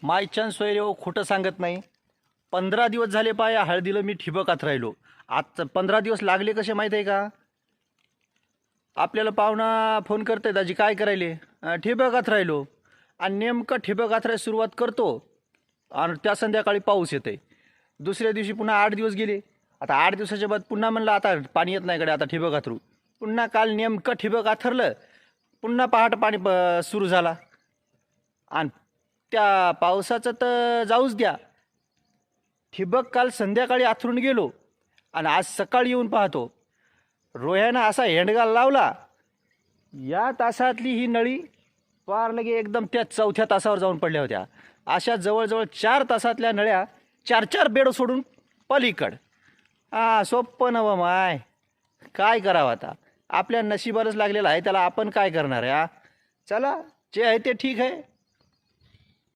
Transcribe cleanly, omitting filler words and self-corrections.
माय chance सोयरे हो, खोटं सांगत नाही. 15 दिवस झाले पाय हळदीला मी ठिबकात राहिलो. आज 15 दिवस लागले कसे माहीत आहे का? आपल्याला पाहुणा फोन करते, दाजी काय करायले? ठिबकात राहिलो. आणि नेमकं ठिबकात राहायला सुरुवात करतो आणि त्या संध्याकाळी पाऊस येते. दुसऱ्या दिवशी पुन्हा 8 दिवस गेले. आता 8 दिवसाच्या बाद पुन्हा म्हणलं आता पाणी येत नाही कडे, आता ठिबक आथरू. पुन्हा काल नेमकं ठिबक आथरलं. पुन्हा पहाट पाणी सुरू झाला. आणि त्या पावसाचं तर जाऊच द्या. ठिबक काल संध्याकाळी आथरून गेलो आणि आज सकाळी येऊन पाहतो रोह्यानं असा हेंडगा लावला. या तासातली ही नळी पार लगे एकदम त्या 4थ्या तासावर जाऊन पडल्या होत्या. अशा जवळजवळ 4 तासातल्या नळ्या 4 बेड सोडून पलीकड. सोपं नवं माय. काय करावं आता? आपल्या नशिबालाच लागलेलं आहे, त्याला आपण काय करणार आहे? चला, जे आहे ते ठीक आहे.